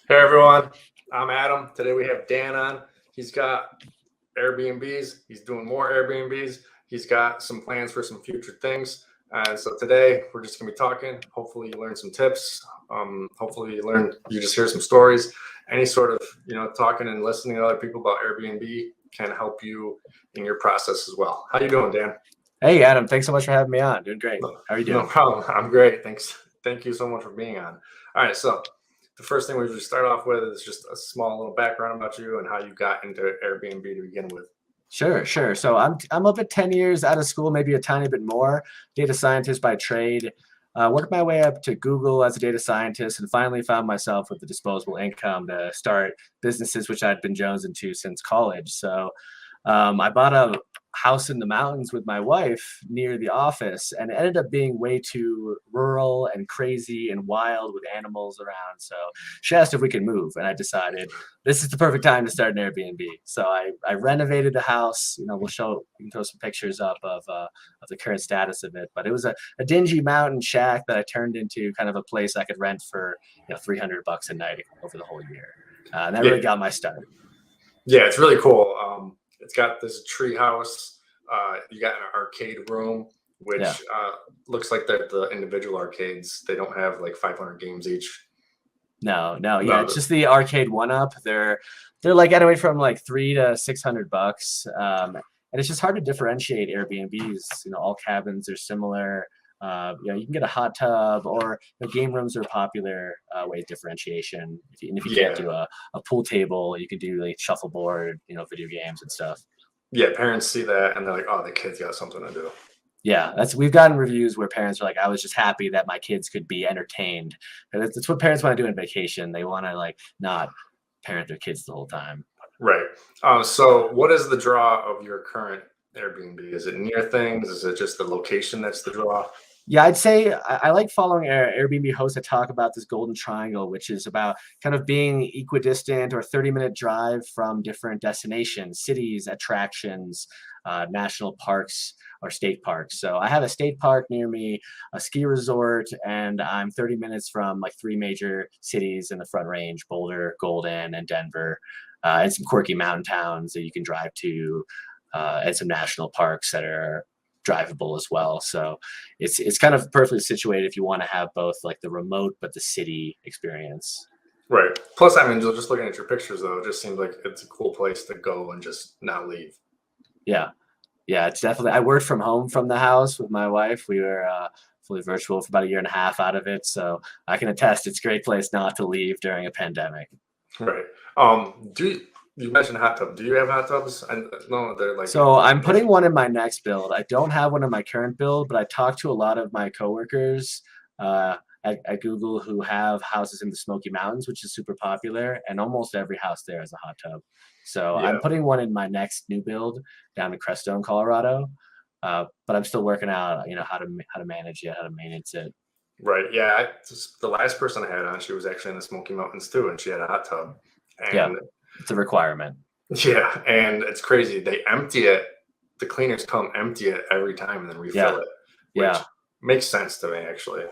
Hey everyone, I'm Adam. Today we have Dan on. He's got Airbnbs. He's doing more Airbnbs. He's got some plans for some future things. So today we're just gonna be talking. Hopefully you learn some tips. Hopefully you just hear some stories. Any sort of talking and listening to other people about Airbnb can help you in your process as well. How you doing, Dan? Hey Adam, thanks so much for having me on. Doing great. No, How are you no doing? problem. I'm great. Thanks. Thank you so much for being on. All right, so the first thing we usually start off with is just a small little background about you and how you got into Airbnb to begin with. Sure. So I'm up at 10 years out of school, maybe a tiny bit more. Data scientist by trade. Worked my way up to Google as a data scientist, and finally found myself with the disposable income to start businesses which I'd been jonesing to since college. So I bought a house in the mountains with my wife near the office, and it ended up being way too rural and crazy and wild with animals around. So she asked if we could move, and I decided this is the perfect time to start an Airbnb. So I renovated the house. We can throw some pictures up of the current status of it. But it was a dingy mountain shack that I turned into kind of a place I could rent for $300 a night over the whole year. And that Yeah, really got my start. yeah, it's really cool. It's got this tree house. You got an arcade room, Yeah. which looks like the individual arcades. They don't have like 500 games each. No, yeah, No, it's just the arcade one up. They're like anyway from like $300 to $600, and it's just hard to differentiate Airbnbs. All cabins are similar. You can get a hot tub, or game rooms are a popular way of differentiation. If you can't yeah, do a pool table, you can do like shuffleboard, video games and stuff. yeah. Parents see that and they're like, "Oh, the kid's got something to do." Yeah, we've gotten reviews where parents are like, I was just happy that my kids could be entertained. And that's what parents want to do on vacation. They want to like not parent their kids the whole time. Right. So what is the draw of your current Airbnb? Is it near things? Is it just the location that's the draw? Yeah, I'd say I like following Airbnb hosts that talk about this golden triangle, which is about kind of being equidistant or 30-minute drive from different destinations, cities, attractions, national parks or state parks. So I have a state park near me, a ski resort, and I'm 30 minutes from like three major cities in the Front Range: Boulder, Golden, and Denver, and some quirky mountain towns that you can drive to, and some national parks that are drivable as well. So it's kind of perfectly situated if you want to have both like the remote but the city experience. Right. Plus, I mean, just looking at your pictures, though, it just seems like it's a cool place to go and just not leave. Yeah, yeah, it's definitely. I worked from home from the house with my wife. We were fully virtual for about a year and a half out of it, so I can attest it's a great place not to leave during a pandemic. Right. You mentioned hot tub? Do you have hot tubs? I no, they're like So I'm most. putting one in my next build. I don't have one in my current build, but I talked to a lot of my coworkers uh, at Google who have houses in the Smoky Mountains, which is super popular, and almost every house there has a hot tub. So I'm Yeah. putting one in my next new build down in Crestone, Colorado. But I'm still working out, how to manage it, how to maintenance it. Right. Yeah. The last person I had on, she was actually in the Smoky Mountains too, and she had a hot tub. Yeah, And it's a requirement. yeah, and it's crazy. They empty it. The cleaners come empty it every time and then refill Yeah, it, which yeah. makes sense to me actually.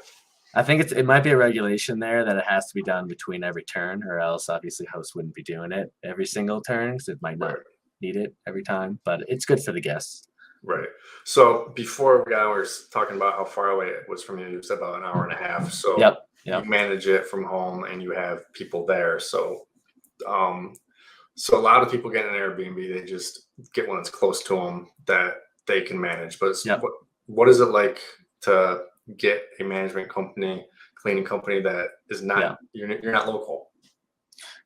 I think it might be a regulation there that it has to be done between every turn, or else obviously hosts wouldn't be doing it every single turn because it might not Right. need it every time. But it's good for the guests. Right. So before we got, we were talking about how far away it was from you. You said about an hour and a half. So Yep, you yep, manage it from home and you have people there. Um, so a lot of people get an Airbnb. They just get one that's close to them that they can manage. But yep, what is it like to get a management company, cleaning company that is yeah. not you're not local?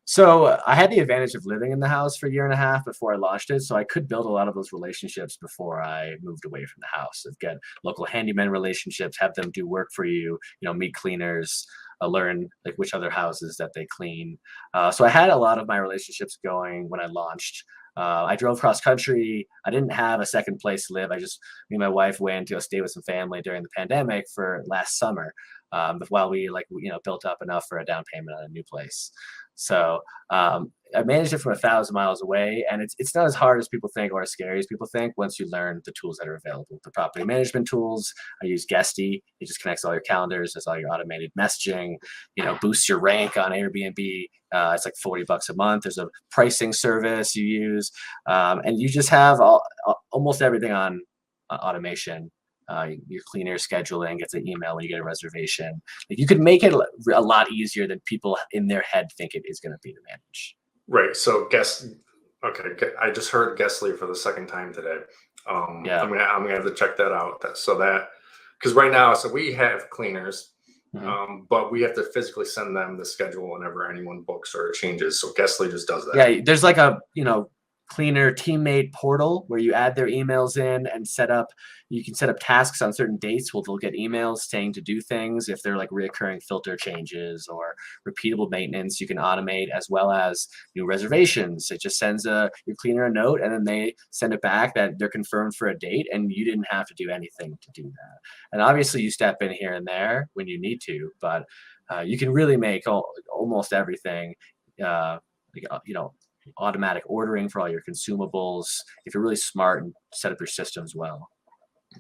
So I had the advantage of living in the house for a year and a half before I launched it, so I could build a lot of those relationships before I moved away from the house. I've got local handyman relationships, have them do work for you, meet cleaners, learn like which other houses that they clean. So I had a lot of my relationships going when I launched. I drove cross country. I didn't have a second place to live. Me and my wife went to go stay with some family during the pandemic for last summer. while we built up enough for a down payment on a new place. So I managed it from 1,000 miles away, and it's not as hard as people think or as scary as people think once you learn the tools that are available. The property management tools. I use Guesty. It just connects all your calendars, does all your automated messaging, boosts your rank on Airbnb. It's like $40 a month. There's a pricing service you use, and you just have almost everything on automation. Your cleaner scheduling gets an email when you get a reservation. Like, you could make it a lot easier than people in their head think it is going to be to manage. Right. So okay. I just heard Guestly for the second time today. Yeah. I'm gonna have to check that out. Because right now, so we have cleaners, but we have to physically send them the schedule whenever anyone books or changes. So Guestly just does that. Yeah. There's like a cleaner teammate portal where you add their emails in and you can set up tasks on certain dates where they'll get emails saying to do things. If they're like reoccurring filter changes or repeatable maintenance, you can automate, as well as new reservations. It just sends your cleaner a note, and then they send it back that they're confirmed for a date, and you didn't have to do anything to do that. And obviously you step in here and there when you need to, but you can really make almost everything, automatic ordering for all your consumables if you're really smart and set up your systems well.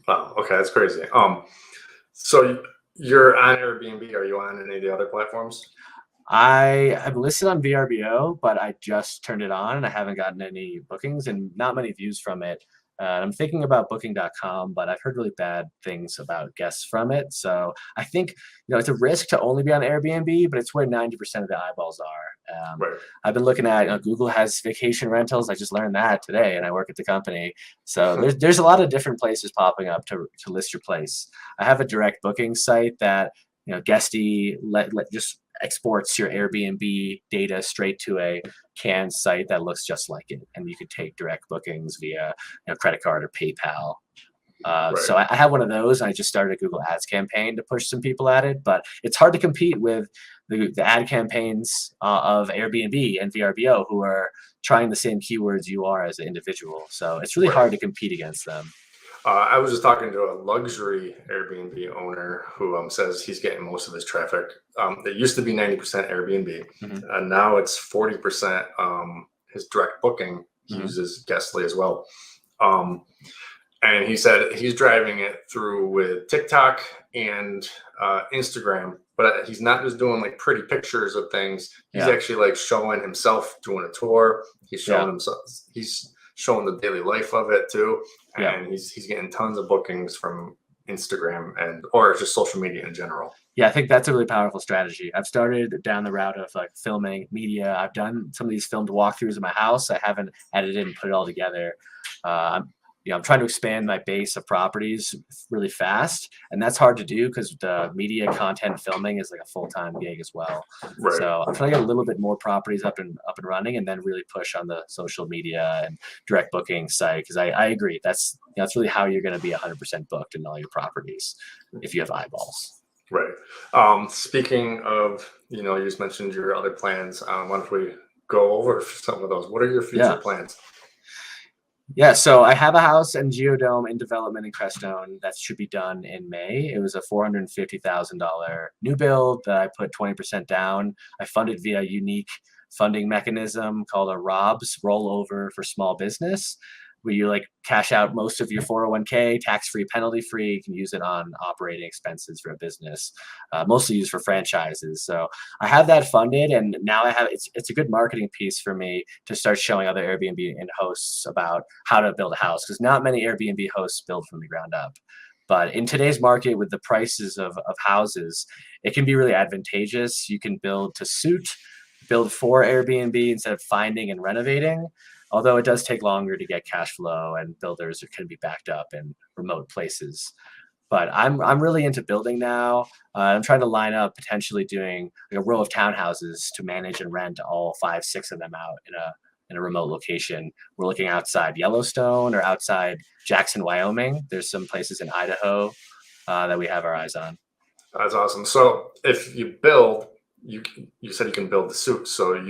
Wow. Okay, that's crazy. So you're on Airbnb. Are you on any of the other platforms? I have listed on VRBO, but I just turned it on and I haven't gotten any bookings and not many views from it. I'm thinking about booking.com, but I've heard really bad things about guests from it. So I think, it's a risk to only be on Airbnb, but it's where 90% of the eyeballs are. Right. I've been looking at, Google has vacation rentals. I just learned that today, and I work at the company. So there's a lot of different places popping up to list your place. I have a direct booking site that, Guesty just exports your Airbnb data straight to a canned site that looks just like it, and you could take direct bookings via credit card or PayPal. Right. So I have one of those, and I just started a Google Ads campaign to push some people at it. But it's hard to compete with the ad campaigns of Airbnb and VRBO, who are trying the same keywords you are as an individual. So it's really hard to compete against them. I was just talking to a luxury Airbnb owner who says he's getting most of his traffic. It used to be 90% Airbnb, and now it's 40%. His direct booking uses Guestly as well. And he said he's driving it through with TikTok and Instagram, but he's not just doing like pretty pictures of things. He's actually like showing himself doing a tour. He's showing himself. He's showing the daily life of it too, and he's getting tons of bookings from Instagram or just social media in general. Yeah, I think that's a really powerful strategy. I've started down the route of like filming media. I've done some of these filmed walkthroughs of my house. I haven't edited and put it all together. I'm trying to expand my base of properties really fast, and that's hard to do because the media content filming is like a full-time gig as well. Right. So I'm trying to get a little bit more properties up and running, and then really push on the social media and direct booking site, because I agree that's really how you're going to be 100% booked in all your properties if you have eyeballs. Right. Speaking of, you just mentioned your other plans. Why don't we go over some of those? What are your future plans? Yeah, so I have a house in Geodome in development in Crestone that should be done in May. It was a $450,000 new build that I put 20% down. I funded via a unique funding mechanism called a ROBS, rollover for small business, where you like cash out most of your 401k, tax-free, penalty-free. You can use it on operating expenses for a business, mostly used for franchises. So I have that funded, and now it's a good marketing piece for me to start showing other Airbnb and hosts about how to build a house, because not many Airbnb hosts build from the ground up. But in today's market, with the prices of houses, it can be really advantageous. You can build to suit, build for Airbnb instead of finding and renovating. Although it does take longer to get cash flow, and builders can be backed up in remote places. But I'm really into building now. I'm trying to line up potentially doing a row of townhouses to manage and rent all 5, 6 of them out in a remote location. We're looking outside Yellowstone or outside Jackson, Wyoming. There's some places in Idaho that we have our eyes on. That's awesome. So if you build, you said you can build the suit. So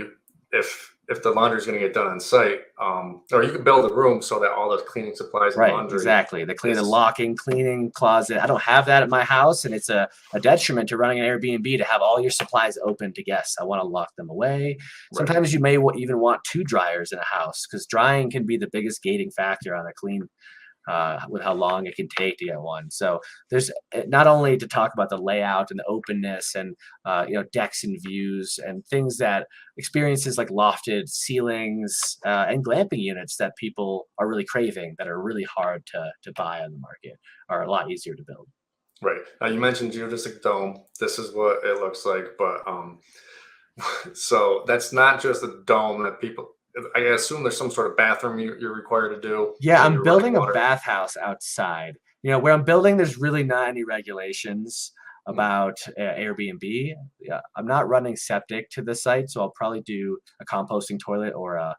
if the laundry is going to get done on site, or you can build a room so that all the cleaning supplies and Right, laundry exactly. The is locking, cleaning closet. I don't have that at my house, and it's a detriment to running an Airbnb to have all your supplies open to guests. I want to lock them away. right. Sometimes you may even want two dryers in a house because drying can be the biggest gating factor on a clean with how long it can take to get one. So there's not only to talk about the layout and the openness and decks and views and things that experiences like lofted ceilings and glamping units that people are really craving that are really hard to buy on the market are a lot easier to build. Right. You mentioned geodesic dome. This is what it looks like, but so that's not just a dome that people. I assume there's some sort of bathroom you're required to do Yeah, when I'm you're running building a water. bathhouse outside. Where I'm building, there's really not any regulations Mm. about Airbnb. Yeah, I'm not running septic to the site, so I'll probably do a composting toilet or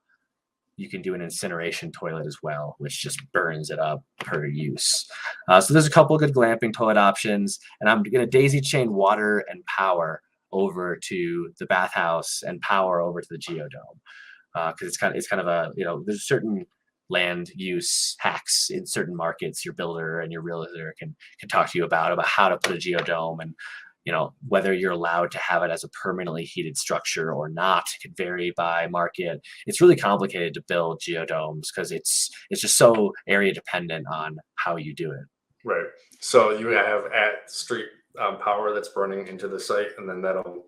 you can do an incineration toilet as well, which just burns it up per use. So there's a couple of good glamping toilet options, and I'm going to daisy chain water and power over to the bathhouse and power over to the geodome because it's kind of a there's certain land use hacks in certain markets your builder and your realtor can talk to you about how to put a geodome and whether you're allowed to have it as a permanently heated structure or not. It could vary by market. It's really complicated to build geodomes because it's just so area dependent on how you do it. Right. So you have at street power that's running into the site, and then that'll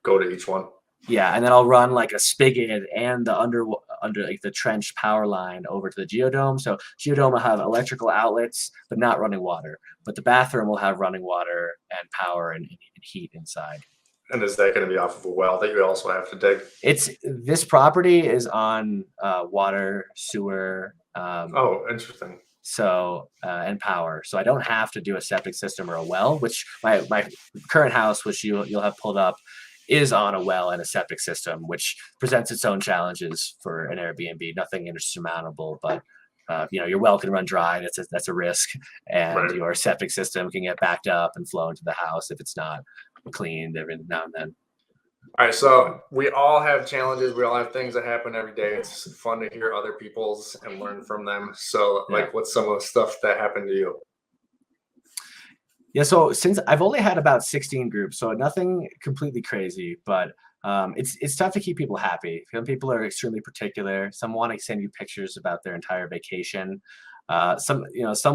go to each one. Yeah, and then I'll run like a spigot and the under like the trench power line over to the geodome. So geodome will have electrical outlets, but not running water. But the bathroom will have running water and power and heat inside. And is that going to be off of a well that you also have to dig? This property is on water, sewer. Oh, interesting. So and power. So I don't have to do a septic system or a well, which my current house, which you'll have pulled up, is on a well and a septic system, which presents its own challenges for an Airbnb. Nothing insurmountable, but your well can run dry. That's a risk, and Right. your septic system can get backed up and flow into the house if it's not cleaned every now and then. All right. So we all have challenges. We all have things that happen every day. It's fun to hear other people's and learn from them. So, Yeah. what's some of the stuff that happened to you? Yeah, so since I've only had about 16 groups, so nothing completely crazy, but it's tough to keep people happy. Some people are extremely particular. Some want to send you pictures about their entire vacation. Some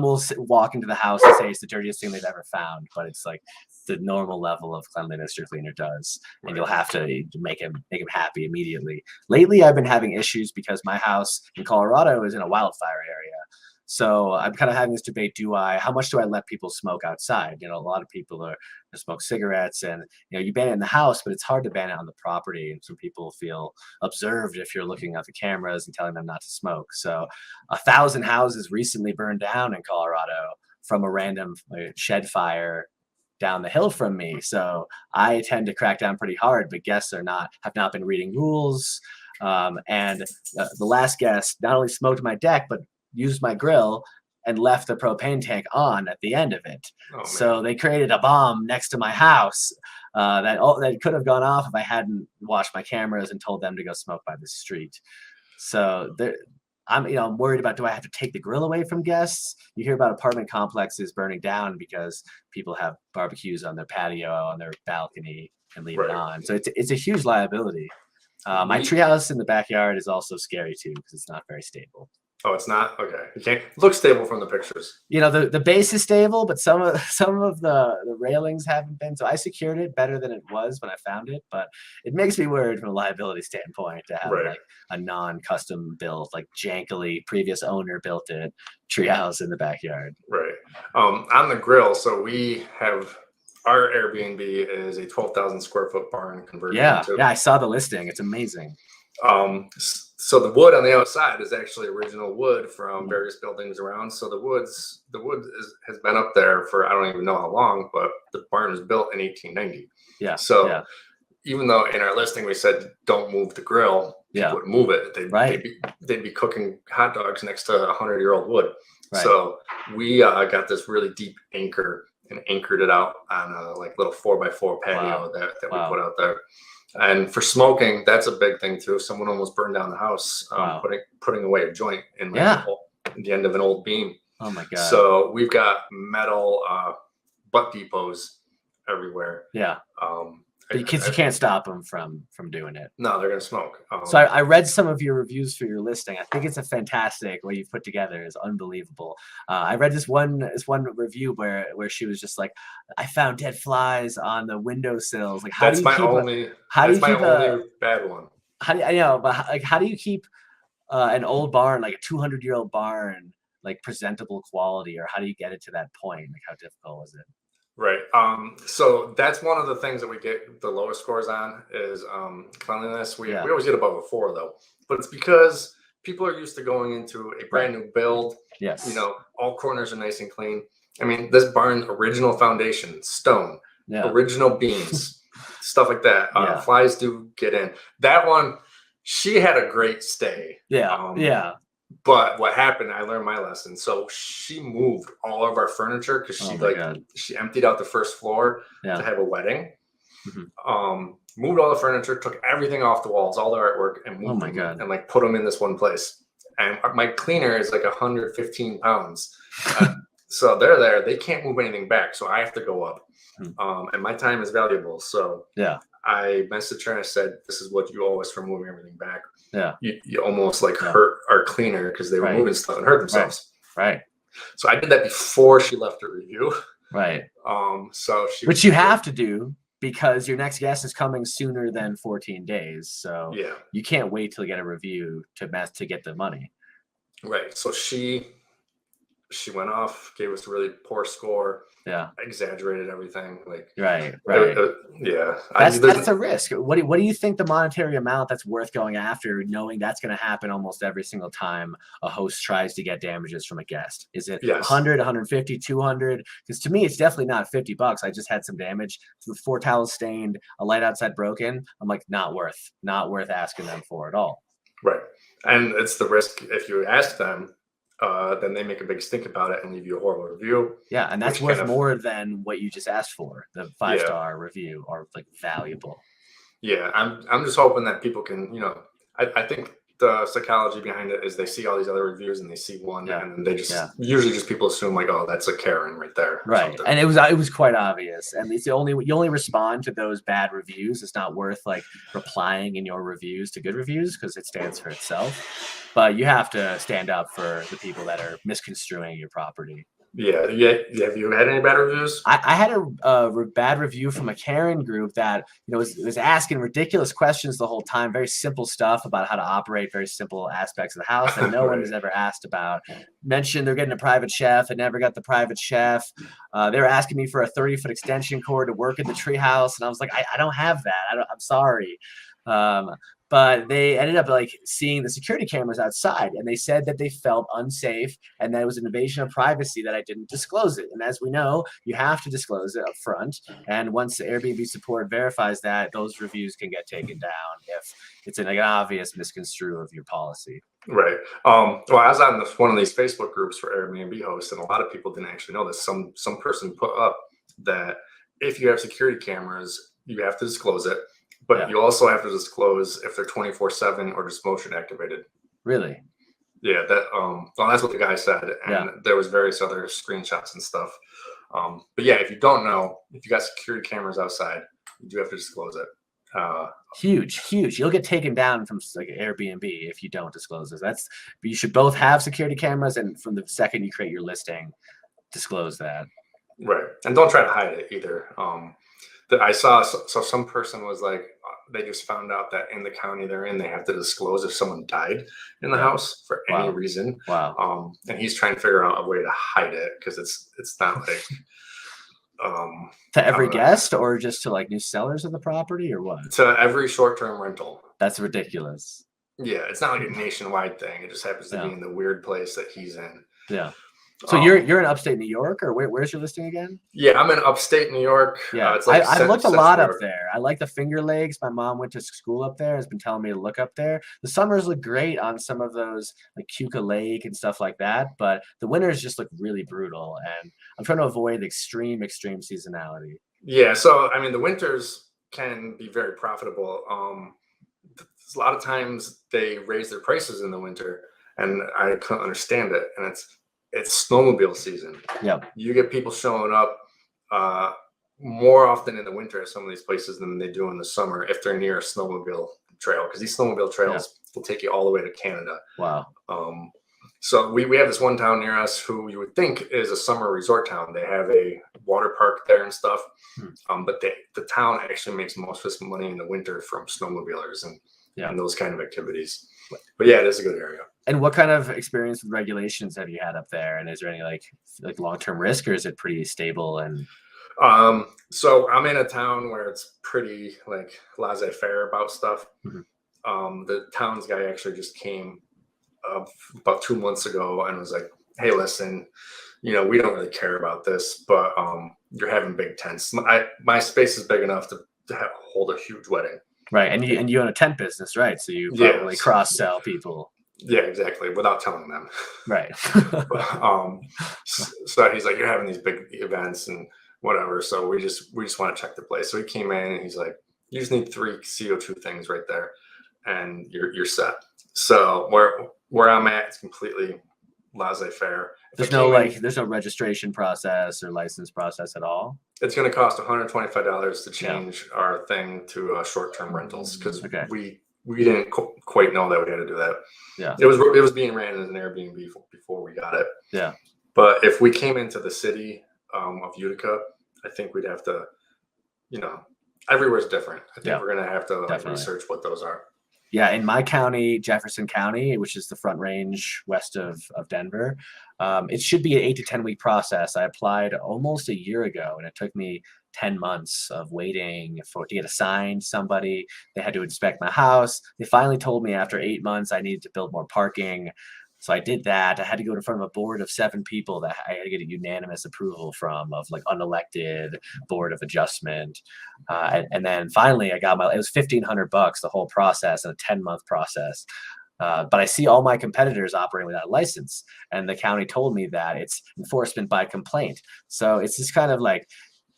will walk into the house and say it's the dirtiest thing they've ever found, but it's like the normal level of cleanliness your cleaner does, and you'll have to make him happy immediately. Lately, I've been having issues because my house in Colorado is in a wildfire area. So I'm kind of having this debate: how much do I let people smoke outside? A lot of people smoke cigarettes, and you ban it in the house, but it's hard to ban it on the property. And some people feel observed if you're looking at the cameras and telling them not to smoke. So 1,000 houses recently burned down in Colorado from a random shed fire down the hill from me. So I tend to crack down pretty hard, but guests have not been reading rules. And the last guest not only smoked my deck, but used my grill and left the propane tank on at the end of it. Oh, man. So they created a bomb next to my house that could have gone off if I hadn't watched my cameras and told them to go smoke by the street. So I'm worried about, do I have to take the grill away from guests? You hear about apartment complexes burning down because people have barbecues on their patio, on their balcony, and leave it on. So it's a huge liability. My treehouse in the backyard is also scary too because it's not very stable. Oh, it's not? Okay. You can't look stable from the pictures. The base is stable, but some of the railings haven't been. So I secured it better than it was when I found it, but it makes me worried from a liability standpoint to have like a non-custom built, like jankily previous owner built it treehouse in the backyard. Right. On the grill, so we have our Airbnb is a 12,000 square foot barn converted into. Yeah, I saw the listing. It's amazing. So the wood on the outside is actually original wood from various buildings around. So the wood has been up there for I don't even know how long, but the barn was built in 1890. Yeah. So even though in our listing we said don't move the grill, people would move it. They'd be cooking hot dogs next to 100-year-old wood. Right. So we got this really deep anchor and anchored it out on a little 4x4 patio that we put out there. And for smoking, that's a big thing too. Someone almost burned down the house, Wow. putting away a joint in like Yeah. the end of an old beam. Oh my God. So we've got metal butt depots everywhere. Yeah. But you can't stop them from doing it. No, they're gonna smoke. So I read some of your reviews for your listing. I think it's a fantastic what you've put together. Is unbelievable. I read this one review where she was just like, I found dead flies on the windowsills. Like, that's my only bad one. How do you, I know, but like, how do you keep an old barn, like a 200-year-old barn, like presentable quality, or how do you get it to that point? Like, how difficult was it? Right. So that's one of the things that we get the lowest scores on is cleanliness. We always get above a 4 though, but it's because people are used to going into a brand new build. Yes. You know, all corners are nice and clean. I mean, this barn, original foundation, stone, original beams, stuff like that. Flies do get in. That one, she had a great stay. Yeah. But what happened, I learned my lesson. So she moved all of our furniture because she emptied out the first floor to have a wedding. Moved all the furniture, took everything off the walls, all the artwork, and moved them and like put them in this one place. And my cleaner is like 115 pounds. So they're there. They can't move anything back. So I have to go up. And my time is valuable. So I messaged her and I said, this is what you owe us for moving everything back. You almost like hurt our cleaner because they were moving stuff and hurt themselves. Right. So I did that before she left a review. Right. So which you have to do because your next guest is coming sooner than 14 days. So you can't wait till you get a review to get the money. Right. So she went off, gave us a really poor score. Exaggerated everything. Like right. That's a risk. What do you think the monetary amount that's worth going after, knowing that's going to happen almost every single time a host tries to get damages from a guest? Is it 100, 150, 200? Because to me, it's definitely not $50. I just had some damage, 4 towels stained, a light outside broken. I'm like, not worth asking them for at all. Right. And it's the risk if you ask them. Then they make a big stink about it and leave you a horrible review. Yeah, and that's worth more than what you just asked for. The 5-star review are like valuable. Yeah, I'm just hoping that people can, I think the psychology behind it is they see all these other reviews and they see one and they just usually just people assume like, oh, that's a Karen right there. Right. And it was quite obvious. And it's you only respond to those bad reviews. It's not worth like replying in your reviews to good reviews because it stands for itself. But you have to stand up for the people that are misconstruing your property. Yeah. Have you had any bad reviews? I had a bad review from a Karen group that was asking ridiculous questions the whole time. Very simple stuff about how to operate very simple aspects of the house that no one has ever asked about. Mentioned they're getting a private chef. I never got the private chef. They were asking me for a 30-foot extension cord to work in the treehouse, and I was like, I don't have that. I'm sorry. But they ended up like seeing the security cameras outside, and they said that they felt unsafe and that it was an invasion of privacy that I didn't disclose it. And as we know, you have to disclose it up front. And once the Airbnb support verifies that, those reviews can get taken down if it's an obvious misconstrue of your policy. Right. Well, I was on one of these Facebook groups for Airbnb hosts, and a lot of people didn't actually know this. Some person put up that if you have security cameras, you have to disclose it. But you also have to disclose if they're 24/7 or just motion activated. Really? Yeah. Well, that's what the guy said, and there was various other screenshots and stuff. But yeah, if you don't know, if you got security cameras outside, you do have to disclose it. Huge. You'll get taken down from like Airbnb if you don't disclose this. You should both have security cameras, and from the second you create your listing, disclose that. Right, and don't try to hide it either. That I saw, so some person was like, they just found out that in the county they're in, they have to disclose if someone died in the house for any reason. Wow. And he's trying to figure out a way to hide it because it's not like to every guest or just to like new sellers of the property or what? To every short-term rental. That's ridiculous. Yeah, it's not like a nationwide thing. It just happens to be in the weird place that he's in. Yeah. So you're in upstate New York, or where's your listing again? Yeah, I'm in upstate New York. Yeah, I've looked a lot up there. I like the Finger Lakes. My mom went to school up there. Has been telling me to look up there. The summers look great on some of those like Cuca Lake and stuff like that, but the winters just look really brutal. And I'm trying to avoid extreme seasonality. Yeah, so I mean the winters can be very profitable. A lot of times they raise their prices in the winter, and I couldn't understand it. And it's snowmobile season. Yeah. You get people showing up uh, more often in the winter at some of these places than they do in the summer if they're near a snowmobile trail, because these snowmobile trails will take you all the way to Canada. Wow. So we have this one town near us who you would think is a summer resort town. They have a water park there and stuff. But the town actually makes most of its money in the winter from snowmobilers and those kind of activities. But yeah, it is a good area. And what kind of experience with regulations have you had up there? And is there any like long-term risk, or is it pretty stable? And so I'm in a town where it's pretty like laissez-faire about stuff. The town's guy actually just came about 2 months ago and was like, hey, listen, we don't really care about this, but you're having big tents. My space is big enough to hold a huge wedding. Right. And you own a tent business, right? So you probably cross-sell people. Yeah, exactly. Without telling them. Right. So he's like, you're having these big events and whatever. So we just want to check the place. So he came in and he's like, you just need 3 CO2 things right there and you're set. So where I'm at, it's completely laissez-faire. There's no registration process or license process at all. It's going to cost $125 to change our thing to short-term rentals, because we didn't quite know that we had to do that. Yeah, it was being ran as an Airbnb before we got it. Yeah, but if we came into the city of Utica, I think we'd have to, everywhere's different. I think we're going to have to research what those are. Yeah, in my county, Jefferson County, which is the Front Range west of Denver, it should be an 8 to 10 week process. I applied almost a year ago, and it took me 10 months of waiting to get assigned somebody. They had to inspect my house. They finally told me after 8 months I needed to build more parking. So I did that. I had to go in front of a board of 7 people that I had to get a unanimous approval from, of like unelected board of adjustment. And then finally it was $1,500, the whole process, and a 10-month process. But I see all my competitors operating without a license, and the county told me that it's enforcement by complaint. So it's just kind of like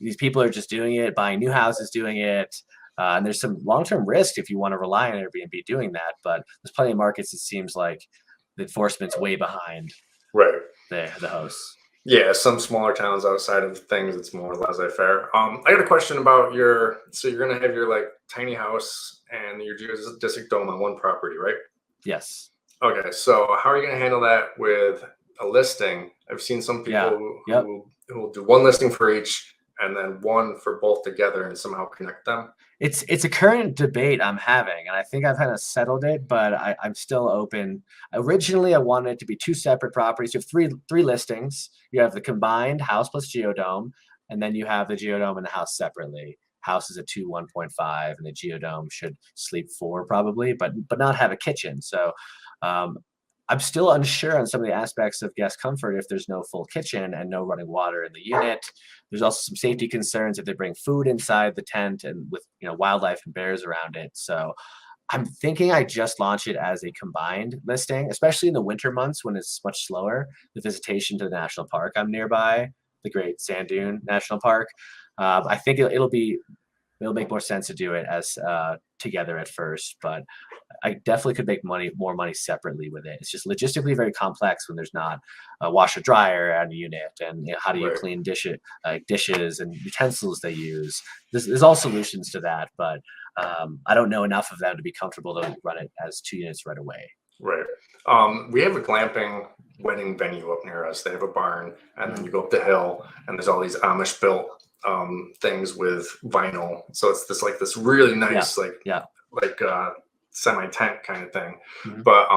these people are just doing it, buying new houses, doing it. And there's some long-term risk if you want to rely on Airbnb doing that. But there's plenty of markets, it seems like the enforcement's way behind the hosts. Yeah, some smaller towns outside of things, it's more laissez-faire. I got a question about so you're going to have your like tiny house and your geodesic dome on one property, right? Yes. Okay, so how are you going to handle that with a listing? I've seen some people who will do one listing for each and then one for both together and somehow connect them. It's a current debate I'm having, and I think I've kind of settled it, but I'm still open. Originally, I wanted it to be 2 separate properties. You have three listings. You have the combined house plus geodome, and then you have the geodome and the house separately. House is a 2 1.5, and the geodome should sleep 4 probably, but not have a kitchen. So I'm still unsure on some of the aspects of guest comfort if there's no full kitchen and no running water in the unit. There's also some safety concerns if they bring food inside the tent and with wildlife and bears around it. So I'm thinking I just launch it as a combined listing, especially in the winter months when it's much slower. The visitation to the national park I'm nearby, the Great Sand Dune National Park. I think it'll make more sense to do it as together at first, but I definitely could make more money separately with it. It's just logistically very complex when there's not a washer dryer and a unit, and how do you clean dishes and utensils they use. There's all solutions to that, but I don't know enough of them to be comfortable to run it as 2 units right away. Right. We have a glamping wedding venue up near us. They have a barn, and then you go up the hill, and there's all these Amish built things with vinyl. So it's this really nice semi tent kind of thing. But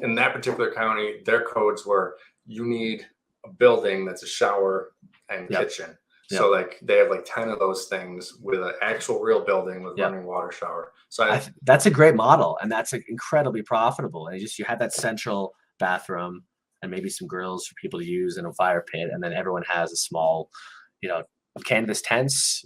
in that particular county, their codes were you need a building that's a shower and kitchen. So like they have like 10 of those things with an actual real building with running water shower. So that's a great model, and that's incredibly profitable. And you have that central bathroom and maybe some grills for people to use and a fire pit, and then everyone has a small, canvas tents.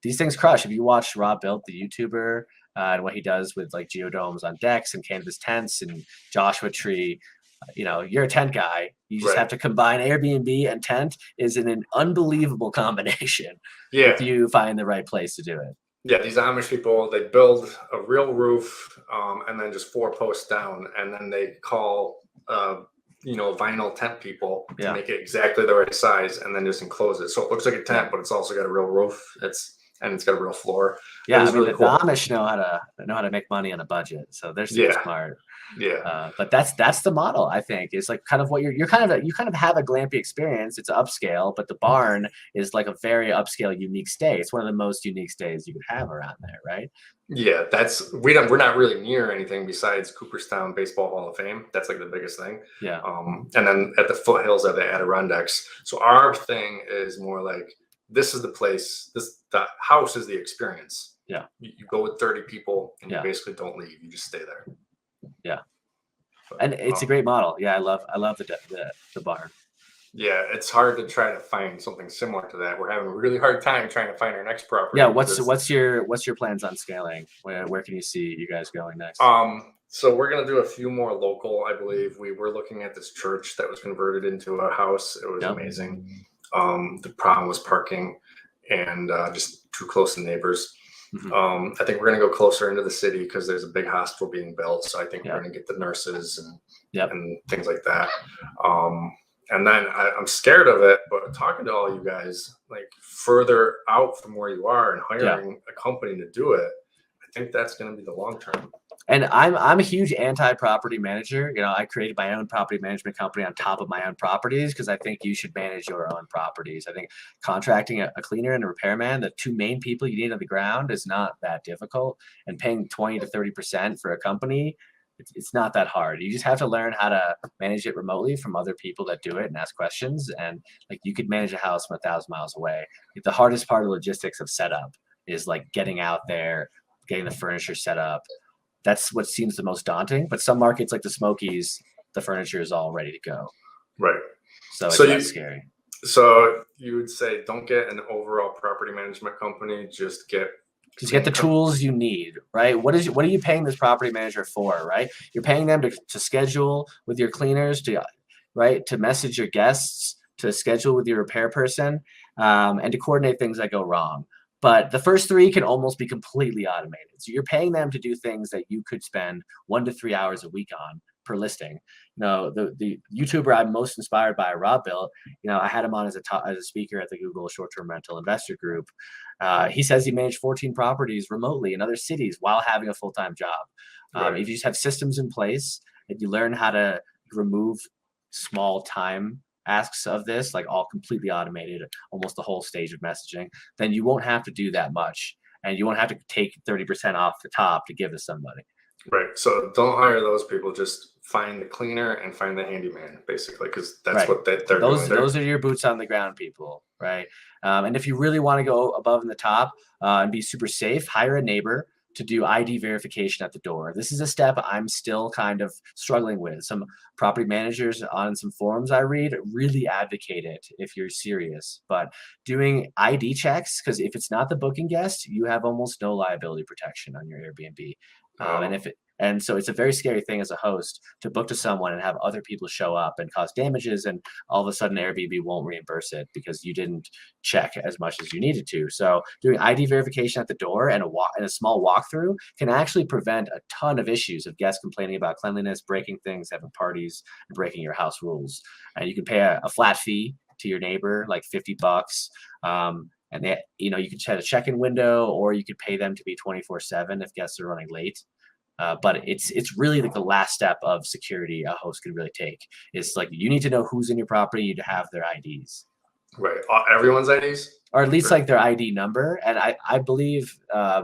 These things crush. If you watch Rob Built, the YouTuber, and what he does with like geodomes on decks and canvas tents and Joshua Tree, you're a tent guy. You just have to combine Airbnb and tent is an unbelievable combination. Yeah. If you find the right place to do it. Yeah, these Amish people, they build a real roof, and then just 4 posts down, and then they call, vinyl tent people to Yeah. make it exactly the right size, and then just enclose it. So it looks like a tent, Yeah. but it's also got a real roof. It's got a real floor. It Yeah, I was mean really the cool. Amish know how to make money on a budget, so they're super Yeah, smart. yeah, But that's the model, I think. It's like kind of what you kind of have a glampy experience. It's upscale, but the barn is like a very upscale, unique stay. It's one of the most unique stays you could have around there, right? yeah. We're not really near anything besides Cooperstown Baseball Hall of Fame. That's like the biggest thing. Yeah, And then at the foothills of the Adirondacks. So our thing is more like, this is the place. The house is the experience. yeah, You go with 30 people and you yeah, basically don't leave. You just stay there. yeah. But, And it's a great model. Yeah, I love the barn. yeah, it's hard to try to find something similar to that. We're having a really hard time trying to find our next property. Yeah, what's your plans on scaling? Where can you see you guys going next? So we're gonna do a few more local, I believe. We were looking at this church that was converted into a house. It was Yep. amazing. The problem was parking and just too close to neighbors. Mhm. I think we're gonna go closer into the city because there's a big hospital being built. So I think Yeah. we're gonna get the nurses Yep. and things like that. And then I'm scared of it, but talking to all you guys, like further out from where you are and hiring a company to do it, I think that's going to be the long term. And I'm a huge anti-property manager. You know, I created my own property management company on top of my own properties because I think you should manage your own properties. I think contracting a cleaner and a repairman, the two main people you need on the ground, is not that difficult. And paying 20 to 30% for a company, it's not that hard. You just have to learn how to manage it remotely from other people that do it and ask questions. And like you could manage a house from 1,000 miles away. The hardest part of logistics of setup is like getting out there, getting the furniture set up. That's what seems the most daunting. But some markets like the Smokies, the furniture is all ready to go. Right. So it's So less scary. So you would say don't get an overall property management company, just get the tools you need, right? What are you paying this property manager for, right? You're paying them to schedule with your cleaners, to message your guests, to schedule with your repair person, and to coordinate things that go wrong. But the first three can almost be completely automated. So you're paying them to do things that you could spend 1 to 3 hours a week on per listing. You know, the YouTuber I'm most inspired by, Rob Bill, I had him on as a speaker at the Google Short-Term Rental Investor Group. He says he managed 14 properties remotely in other cities while having a full-time job. Right. If you just have systems in place and you learn how to remove small time asks of this, like all completely automated, almost the whole stage of messaging, then you won't have to do that much. And you won't have to take 30% off the top to give to somebody. Right. So don't hire those people. Just find the cleaner and find the handyman, basically, because that's Right. what they're Those doing. those are your boots on the ground people, right? And if you really want to go above and the top and be super safe, hire a neighbor to do ID verification at the door. This is a step I'm still kind of struggling with. Some property managers on some forums I read really advocate it if you're serious. But doing ID checks, because if it's not the booking guest, you have almost no liability protection on your Airbnb. And so it's a very scary thing as a host to book to someone and have other people show up and cause damages, and all of a sudden Airbnb won't reimburse it because you didn't check as much as you needed to. So doing ID verification at the door and a small walkthrough can actually prevent a ton of issues of guests complaining about cleanliness, breaking things, having parties, and breaking your house rules. And you can pay a flat fee to your neighbor, like $50. And you could set a check-in window, or you could pay them to be 24/7 if guests are running late. But it's really like the last step of security a host can really take. It's like you need to know who's in your property, you need to have their IDs. Right. Everyone's IDs? Or at least like their ID number. And I believe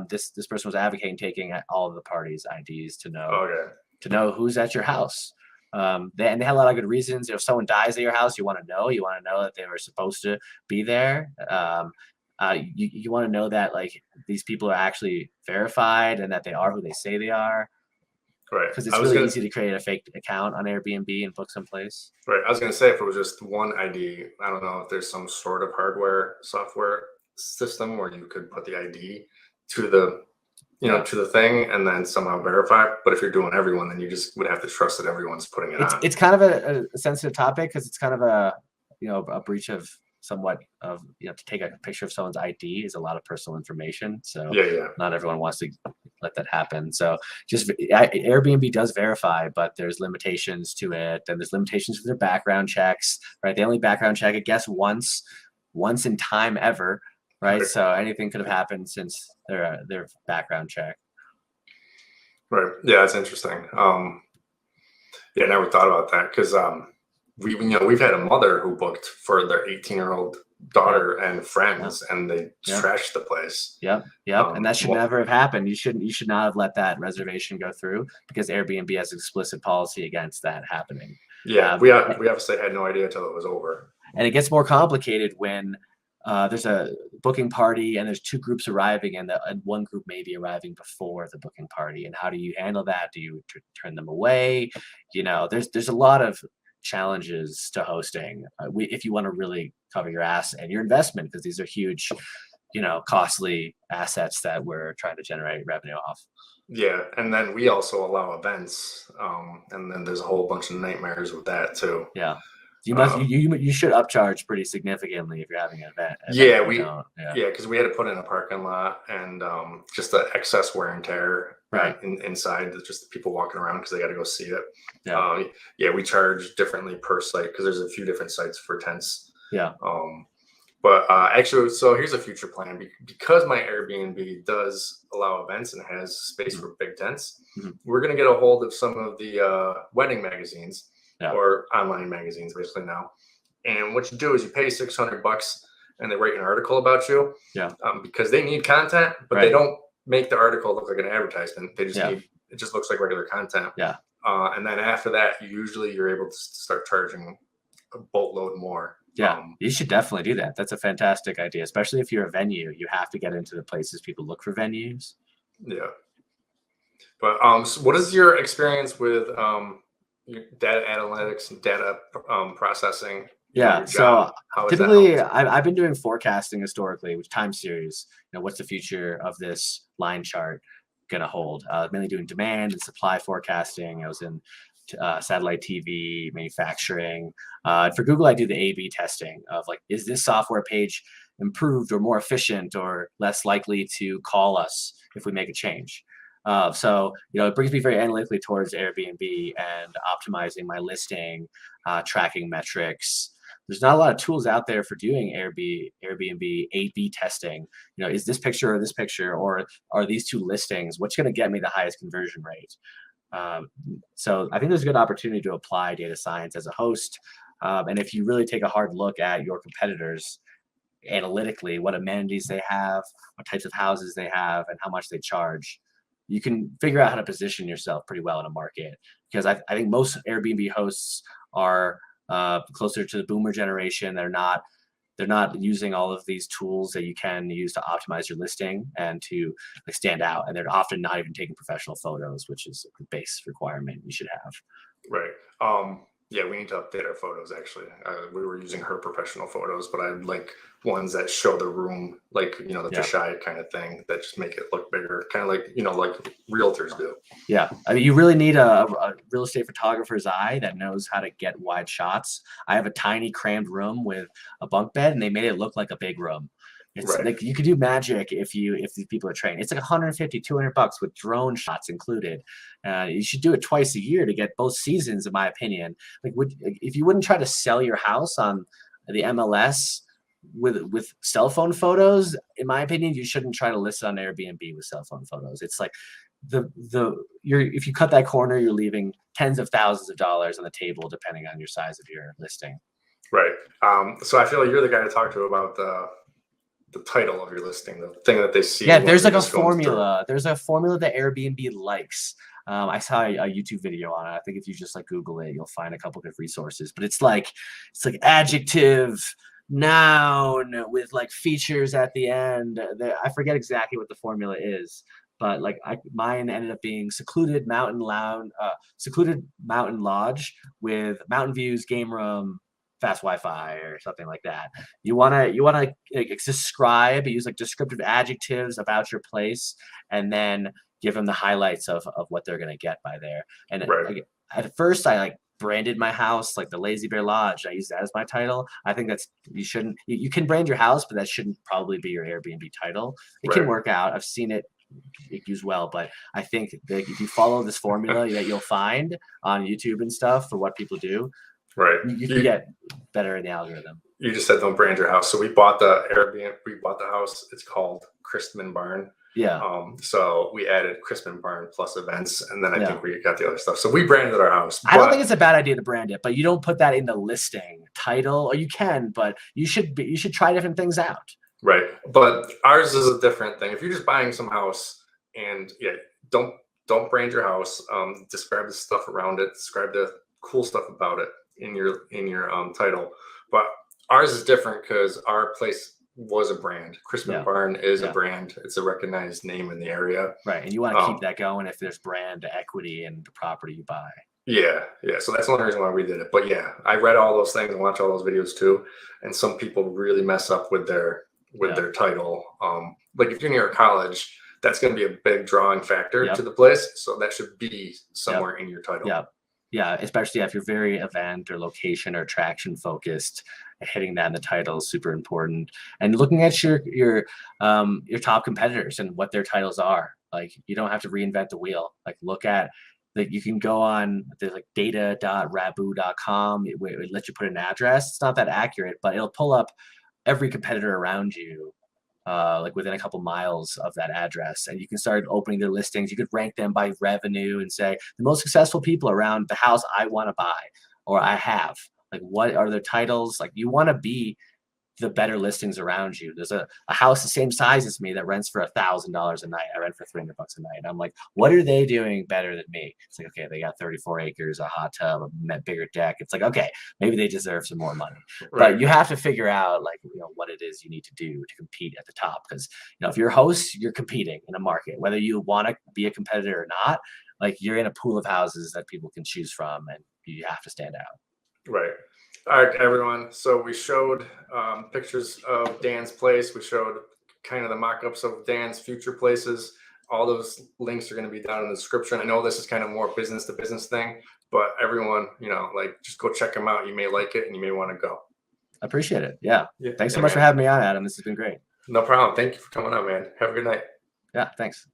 this person was advocating taking all of the parties' IDs to know who's at your house. They had a lot of good reasons. If someone dies at your house, you want to know that they were supposed to be there. You want to know that like these people are actually verified and that they are who they say they are. Right. Because it's really easy to create a fake account on Airbnb and book someplace. Right. I was going to say, if it was just one ID, I don't know if there's some sort of hardware software system where you could put the ID to the to the thing and then somehow verify. But if you're doing everyone, then you just would have to trust that everyone's putting it on. It's kind of a sensitive topic because it's kind of a breach of somewhat of, to take a picture of someone's ID is a lot of personal information. So Yeah. not everyone wants to let that happen. So just Airbnb does verify, but there's limitations to it, and there's limitations to their background checks, right? They only background check, I guess, once in time ever, right? Right. So anything could have happened since their background check. Right. Yeah, it's interesting. Yeah, I never thought about that because we've had a mother who booked for their 18-year-old daughter and friends, and they trashed the place. Yep. And that should never have happened. You should not have let that reservation go through, because Airbnb has explicit policy against that happening. Yeah, we obviously had no idea until it was over. And it gets more complicated when there's a booking party and there's two groups arriving, and one group may be arriving before the booking party. And how do you handle that? Do you turn them away? There's a lot of challenges to hosting if you want to really cover your ass and your investment, because these are huge, costly assets that we're trying to generate revenue off. Yeah, and then we also allow events, and then there's a whole bunch of nightmares with that too. Yeah. You should upcharge pretty significantly if you're having an event. Because we had to put in a parking lot, and just the excess wear and tear inside, just the people walking around because they got to go see it. We charge differently per site because there's a few different sites for tents. But actually, so here's a future plan. Because my Airbnb does allow events and has space for big tents, we're going to get a hold of some of the wedding magazines. Or online magazines basically now. And what you do is you pay $600 and they write an article about you. Because they need content, but they don't make the article look like an advertisement. They just it just looks like regular content. And then after that, you're able to start charging a boatload more. You should definitely do that. That's a fantastic idea, especially if you're a venue. You have to get into the places people look for venues. Yeah. But so what is your experience with data analytics and data processing? So typically I've been doing forecasting historically with time series. What's the future of this line chart gonna hold? Mainly doing demand and supply forecasting. I was in satellite TV, manufacturing. For Google, I do the A/B testing of is this software page improved or more efficient or less likely to call us if we make a change? So it brings me very analytically towards Airbnb and optimizing my listing, tracking metrics. There's not a lot of tools out there for doing Airbnb A/B testing. Is this picture or this picture, or are these two listings? What's going to get me the highest conversion rate? So I think there's a good opportunity to apply data science as a host. And if you really take a hard look at your competitors analytically, what amenities they have, what types of houses they have, and how much they charge, you can figure out how to position yourself pretty well in a market. Because I think most Airbnb hosts are closer to the boomer generation. They're not using all of these tools that you can use to optimize your listing and to stand out. And they're often not even taking professional photos, which is a base requirement you should have. Right. Yeah, we need to update our photos, actually. We were using her professional photos, but I like ones that show the room, the fisheye kind of thing, that just make it look bigger, kind of like realtors do. Yeah, I mean, you really need a real estate photographer's eye that knows how to get wide shots. I have a tiny crammed room with a bunk bed, and they made it look like a big room. It's like you could do magic if these people are trained. It's like $150, $200 with drone shots included. You should do it twice a year to get both seasons, in my opinion. If you wouldn't try to sell your house on the MLS with cell phone photos, in my opinion, you shouldn't try to list it on Airbnb with cell phone photos. It's like if you cut that corner, you're leaving tens of thousands of dollars on the table, depending on your size of your listing. Right. So I feel like you're the guy to talk to about the title of your listing, the thing that they see. Yeah, there's like a formula. There's a formula that Airbnb likes. I saw a YouTube video on it. I think if you just Google it, you'll find a couple of resources. But it's like adjective, noun with features at the end. I forget exactly what the formula is, but mine ended up being secluded mountain lodge with mountain views, game room, fast Wi-Fi, or something like that. You wanna describe, use descriptive adjectives about your place, and then give them the highlights of what they're gonna get by there. And at first, I branded my house like the Lazy Bear Lodge. I use that as my title. I think that's you can brand your house, but that shouldn't probably be your Airbnb title. It can work out. I've seen it used well, but I think that if you follow this formula that you'll find on YouTube and stuff for what people do, you can get better in the algorithm. You just said don't brand your house. So we bought the Airbnb, we bought the house. It's called Christman Barn. Yeah. So we added Christman Barn plus events, and then I think we got the other stuff. So we branded our house. I don't think it's a bad idea to brand it, but you don't put that in the listing title, or you can, but you should try different things out. Right. But ours is a different thing. If you're just buying some house and don't brand your house, describe the stuff around it, describe the cool stuff about it in your title. But ours is different because our place was a brand. Christman Barn is a brand. It's a recognized name in the area. Right. And you want to keep that going if there's brand equity in the property you buy. Yeah. So that's the only reason why we did it. But yeah, I read all those things and watch all those videos too. And some people really mess up with their title. Like if you're near a college, that's going to be a big drawing factor to the place. So that should be somewhere in your title. Yeah, especially if you're very event or location or attraction focused, hitting that in the title is super important. And looking at your top competitors and what their titles are. Like you don't have to reinvent the wheel. Like look at you can go on there's like data.rabu.com. It lets you put an address. It's not that accurate, but it'll pull up every competitor around you. Like within a couple miles of that address, and you can start opening their listings. You could rank them by revenue and say the most successful people around the house I want to buy or I have. Like what are their titles? Like you want to be the better listings around you. There's a house the same size as me that rents for $1,000 a night. I rent for $300 a night. And I'm like, what are they doing better than me? It's like, okay, they got 34 acres, a hot tub, a bigger deck. It's like, okay, maybe they deserve some more money. But you have to figure out like, what it is you need to do to compete at the top. Because, if you're a host, you're competing in a market, whether you want to be a competitor or not, like you're in a pool of houses that people can choose from and you have to stand out. Right. All right, everyone. So we showed pictures of Dan's place. We showed kind of the mock-ups of Dan's future places. All those links are going to be down in the description. I know this is kind of more business to business thing, but everyone, just go check them out. You may like it and you may want to go. I appreciate it. Yeah. Thanks so much for having me on, Adam. This has been great. No problem. Thank you for coming on, man. Have a good night. Yeah, thanks.